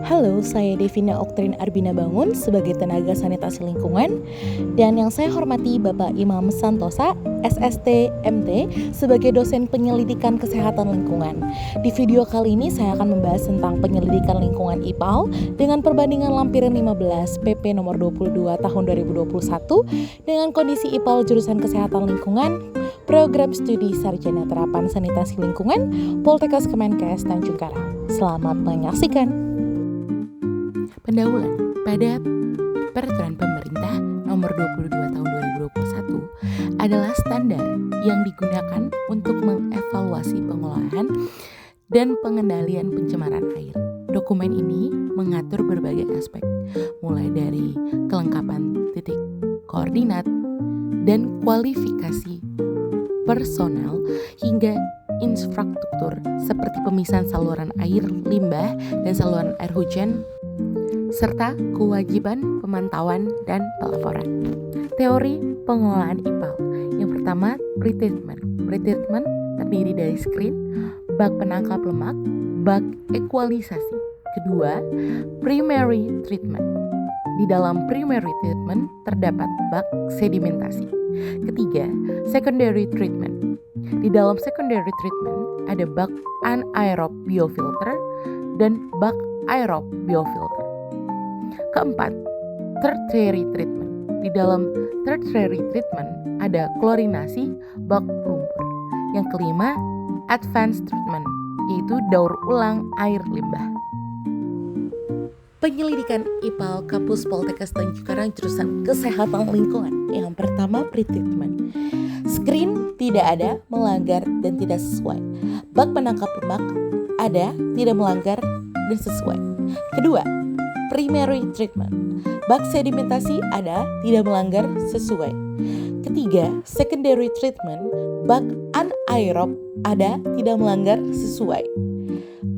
Halo, saya Devina Oktrin Arbina Bangun sebagai tenaga sanitasi lingkungan dan yang saya hormati Bapak Imam Santosa, SST MT sebagai dosen penyelidikan kesehatan lingkungan. Di video kali ini saya akan membahas tentang penyelidikan lingkungan IPAL dengan perbandingan lampiran 15 PP nomor 22 tahun 2021 dengan kondisi IPAL jurusan kesehatan lingkungan, program studi sarjana terapan sanitasi lingkungan, Poltekkes Kemenkes Tanjung Karang. Selamat menyaksikan. Pendahuluan pada Peraturan Pemerintah Nomor 22 Tahun 2021 adalah standar yang digunakan untuk mengevaluasi pengolahan dan pengendalian pencemaran air. Dokumen ini mengatur berbagai aspek, mulai dari kelengkapan titik koordinat dan kualifikasi personel hingga infrastruktur seperti pemisahan saluran air limbah dan saluran air hujan serta kewajiban pemantauan dan pelaporan. Teori pengolahan IPAL. Yang pertama, pretreatment. Pretreatment terdiri dari screen, bak penangkap lemak, bak ekualisasi. Kedua, primary treatment. Di dalam primary treatment terdapat bak sedimentasi. Ketiga, secondary treatment. Di dalam secondary treatment ada bak anaerob biofilter dan bak aerob biofilter. Keempat, tertiary treatment. Di dalam tertiary treatment ada klorinasi, bak lumpur. Yang kelima, advanced treatment, yaitu daur ulang air limbah. Penyelidikan IPAL Kampus Poltekkes Tanjung Karang jurusan Kesehatan Lingkungan. Yang pertama, pretreatment. Screen tidak ada, melanggar dan tidak sesuai. Bak penangkap lemak ada, tidak melanggar dan sesuai. Kedua, primary treatment. Bak sedimentasi ada, tidak melanggar, sesuai. Ketiga, secondary treatment. Bak anaerob ada, tidak melanggar, sesuai.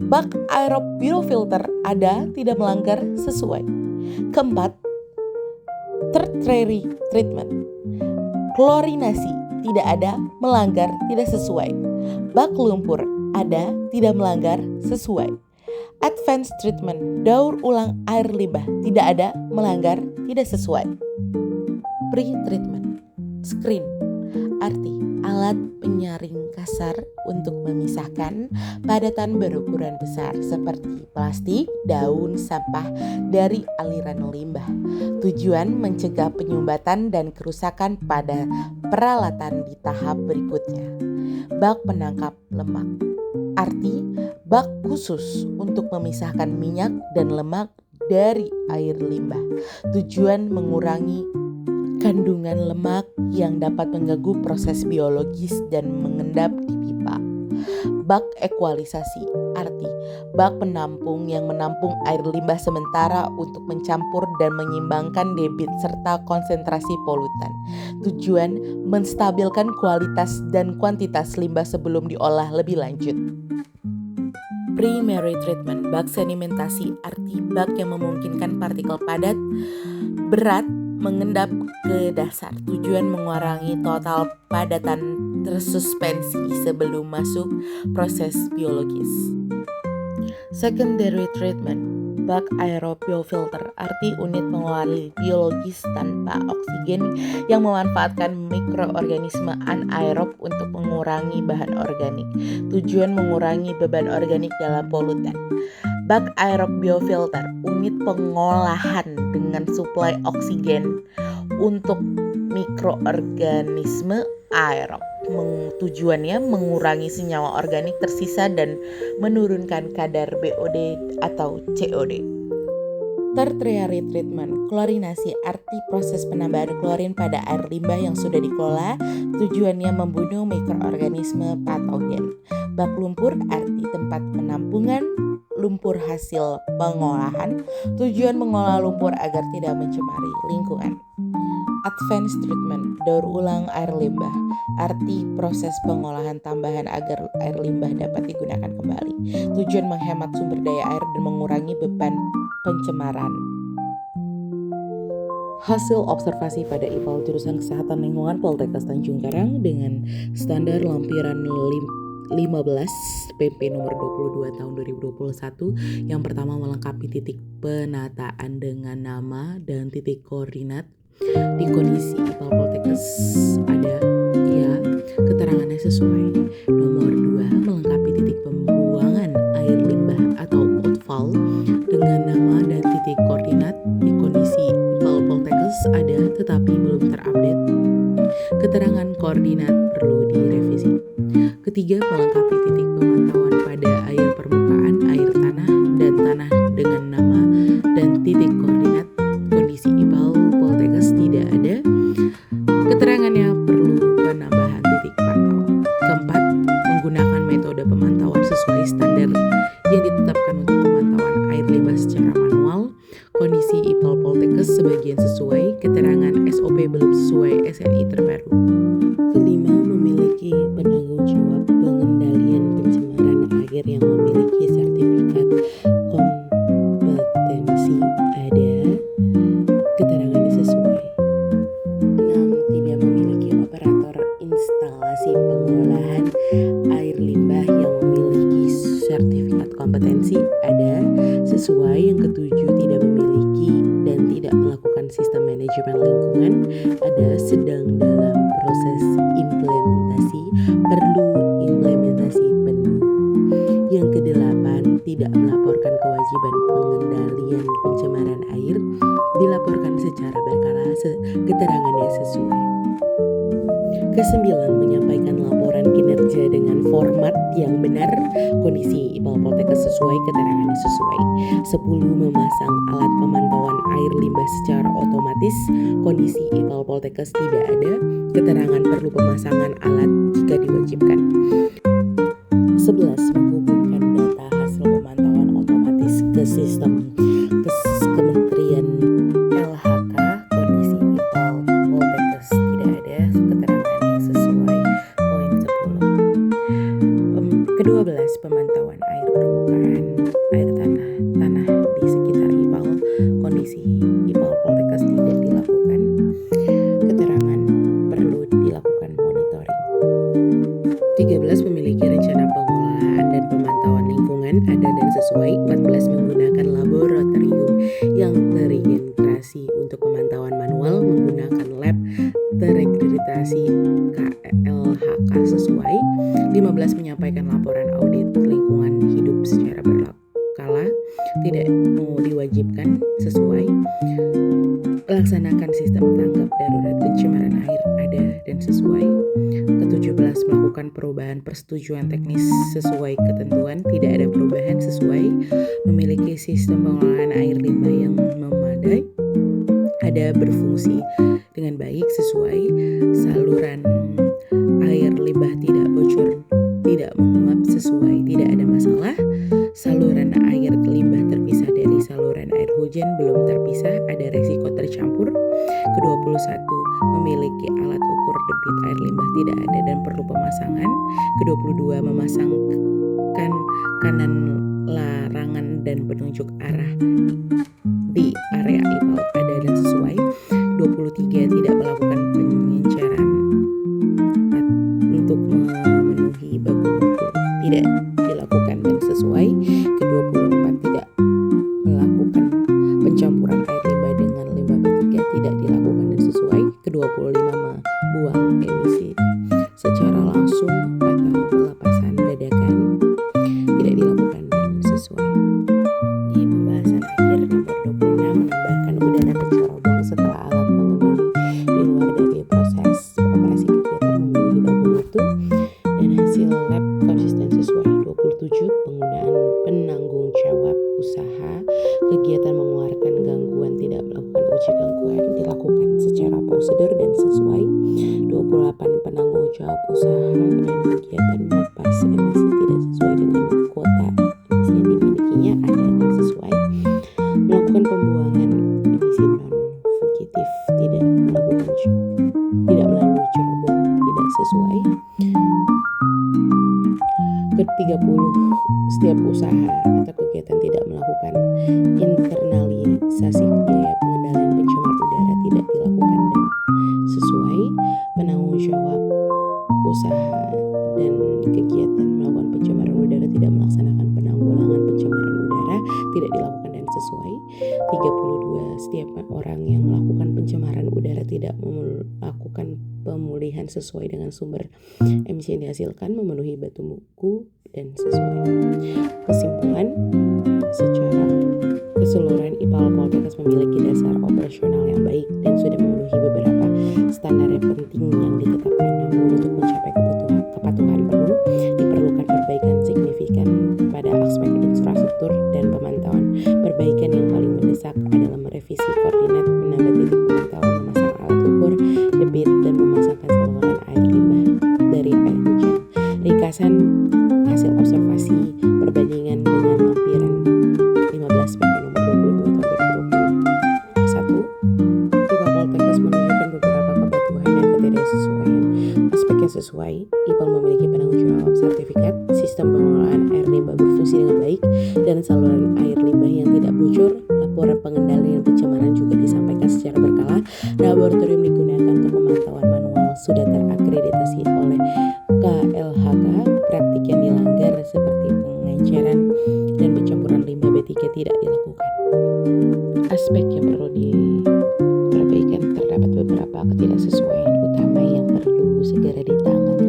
Bak aerob biofilter ada, tidak melanggar, sesuai. Keempat, tertiary treatment. Klorinasi tidak ada, melanggar, tidak sesuai. Bak lumpur ada, tidak melanggar, sesuai. Advanced treatment, daur ulang air limbah, tidak ada, melanggar, tidak sesuai. Pre-treatment, screen, arti alat penyaring kasar untuk memisahkan padatan berukuran besar seperti plastik, daun, sampah dari aliran limbah. Tujuan mencegah penyumbatan dan kerusakan pada peralatan di tahap berikutnya. Bak penangkap lemak, arti bak khusus untuk memisahkan minyak dan lemak dari air limbah. Tujuan mengurangi kandungan lemak yang dapat mengganggu proses biologis dan mengendap di pipa. Bak ekualisasi, arti bak penampung yang menampung air limbah sementara untuk mencampur dan menyimbangkan debit serta konsentrasi polutan. Tujuan menstabilkan kualitas dan kuantitas limbah sebelum diolah lebih lanjut. Primary treatment, bak sedimentasi, arti bak yang memungkinkan partikel padat berat mengendap ke dasar. Tujuan mengurangi total padatan tersuspensi sebelum masuk proses biologis. Secondary treatment, bak aerob biofilter, arti unit pengawal biologis tanpa oksigen yang memanfaatkan mikroorganisme anaerob untuk mengurangi bahan organik. Tujuan mengurangi beban organik dalam polutan. Bak aerob biofilter, unit pengolahan dengan suplai oksigen untuk mikroorganisme aerob. Tujuannya mengurangi senyawa organik tersisa dan menurunkan kadar BOD atau COD. Tertiary treatment, klorinasi, arti proses penambahan klorin pada air limbah yang sudah dikelola. Tujuannya membunuh mikroorganisme patogen. Bak lumpur, arti tempat penampungan lumpur hasil pengolahan. Tujuan mengolah lumpur agar tidak mencemari lingkungan. Advanced treatment, daur ulang air limbah, arti proses pengolahan tambahan agar air limbah dapat digunakan kembali. Tujuan menghemat sumber daya air dan mengurangi beban pencemaran. Hasil observasi pada IPAL jurusan Kesehatan Lingkungan Poltekkes Tanjung Karang dengan standar lampiran 15 PP nomor 22 tahun 2021. Yang pertama, melengkapi titik penataan dengan nama dan titik koordinat. Di kondisi IPAL Poltekkes ada ya keterangannya sesuai. Nomor 2, melengkapi titik pembuangan air limbah atau outfall dengan nama dan titik koordinat. Di kondisi IPAL Poltekkes ada tetapi belum terupdate. Keterangan koordinat perlu direvisi. Ketiga, melengkapi titik pemantauan pada air permukaan, air tanah, dan tanah dengan nama dan titik koordinat. Kondisi IPAL Poltekkes tidak ada. Keterangannya perlu penambahan titik pantau. Keempat, menggunakan metode pemantauan sesuai standar yang ditetapkan untuk pemantauan air limbah secara manual. Kondisi IPAL Poltekkes sebagian sesuai, keterangan SOP belum sesuai SNI terbaru. Kelima, memiliki penanggung jawab pengendalian pencemaran air yang memiliki sertifikat kompetensi, ada keterangannya sesuai. 6, tidak memiliki operator instalasi pengolahan air limbah yang memiliki sertifikat kompetensi, ada sesuai. Yang ketujuh, tidak memiliki dan tidak melakukan sistem manajemen lingkungan, ada sedang dalam proses implementasi, perlu implementasi penuh. Yang kedelapan, tidak melaporkan kewajiban pengendalian pencemaran air, dilaporkan secara berkala, keterangannya sesuai. Kesembilan, menyampaikan laporan kinerja dengan format yang benar. Kondisi IPAL Poltekkes sesuai, keterangannya sesuai. 10, memasang alat pemantauan air limbah secara otomatis. Kondisi IPAL Poltekkes tidak ada. Keterangan perlu pemasangan alat jika diwajibkan. 11, menghubungkan data hasil pemantauan otomatis ke sistem Kementerian LHK. Kondisi IPAL Poltekkes tidak ada. Keterangannya sesuai. Poin 10. Ke-12, pemantauan air permukaan, air tanah di sekitar IPAL. Kondisi IPAL Poltekkes tidak dilakukan. Keterangan perlu dilakukan monitoring. 13, memiliki rencana pengolahan dan pemantauan lingkungan, ada dan sesuai. 14, menggunakan laboratorium yang terintegrasi untuk pemantauan manual menggunakan lab terakreditasi KLHK sesuai. 15, menyampaikan laporan audit lingkungan hidup secara berkala, tidak mau diwajibkan, sesuai. Laksanakan sistem tanggap darurat pencemaran air, ada dan sesuai. Ke-17, melakukan perubahan persetujuan teknis sesuai ketentuan, tidak ada perubahan, sesuai. Memiliki sistem pengolahan air limbah yang memadai, ada berfungsi dengan baik, sesuai. Saluran air limbah tidak bocor, tidak menguap, sesuai, tidak ada masalah. Saluran air limbah terpisah dari saluran air hujan, belum terpisah, ada resiko tercampur. Ke-21, memiliki alat ukur debit air limbah, tidak ada dan perlu pemasangan. Ke-22, memasangkan kanan larangan dan penunjuk arah di area IPAL, ada dan sesuai. 23, tidak melakukan pengenceran untuk memenuhi baku mutu, tidak dilakukan dan sesuai. Ke-24, tidak melakukan pencampuran air limbah dengan limbah B3, tidak dilakukan dan sesuai. Ke-25, membuang emisi secara langsung atau pelepasan dadakan, tidak dilakukan dan sesuai. Di pembahasan akhir, nomor 26, menambahkan udara pencerobong setelah alat pengendali di luar dari proses operasi kegiatan memenuhi baku mutu dan hasil lab konsisten sesuai. 27, penggunaan penanggung jawab usaha kegiatan mengeluarkan gangguan, tidak melakukan uji gangguan, dilakukan secara prosedur dan sesuai. 28, penanggung jawab usaha dan kegiatan melepas emisi tidak sesuai dengan kuota emisi yang dimilikinya, ada dan sesuai. Melakukan pembuangan emisi non-fugitif, tidak melalui cerobong, tidak sesuai. Ke-30, setiap usaha atau kegiatan tidak melakukan internalisasi biaya pengendalian pencemar udara, tidak dilakukan dan sesuai. Penanggung jawab usaha dan kegiatan sesuai. 32, setiap orang yang melakukan pencemaran udara tidak melakukan pemulihan sesuai dengan sumber emisi yang dihasilkan, memenuhi batu mutu dan sesuai. Kesimpulan, secara keseluruhan IPAL Poltekkes memiliki dasar operasional yang baik dan sudah memenuhi beberapa standar yang penting yang ditetapkan. Namun untuk mencapai kepatuhan penuh diperlukan perbaikan signifikan pada aspek infrastruktur dan pemantauan. Perbaikan yang paling mendesak adalah merevisi koordinat, menambah titik pemantauan, memasang alat ukur debit dan memasangkan saluran air limbah dari air hujan. Ringkasan hasil observasi perbandingan dengan lampiran 15 PP nomor 22 tahun 2021, IPAL Poltekkes menunjukkan beberapa kepatuhan dan ketidaksesuaian. Aspek yang sesuai, IPAL memiliki penanggung jawab sertifikat, sistem pengelolaan air limbah berfungsi dengan baik, dan saluran air limbah yang tidak bocor. Laporan pengendalian pencemaran juga disampaikan secara berkala. Laboratorium digunakan untuk pemantauan manual sudah terakreditasi oleh KLHK. Praktik yang dilanggar seperti pengenceran dan pencampuran limbah B3 tidak dilakukan. Aspek yang perlu diperbaikan, terdapat beberapa ketidaksesuaian utama yang perlu segera ditangani.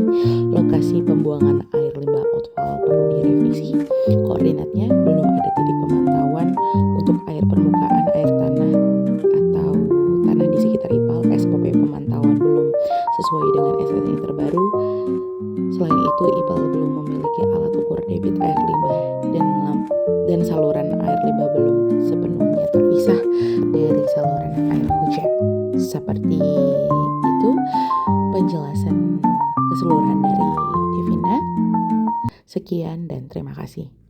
Lokasi pembuangan air limbah outfall perlu direvisi. Koordinatnya belum ada titik pemantauan untuk air permukaan, air tanah atau tanah di sekitar IPAL. SOP pemantauan belum sesuai dengan SSI yang terbaru. Selain itu, IPAL belum memiliki alat ukur debit air limbah dan saluran air limbah belum sepenuhnya terpisah dari saluran air hujan. Seperti itu penjelasan keseluruhan dari Devina. Sekian dan terima kasih.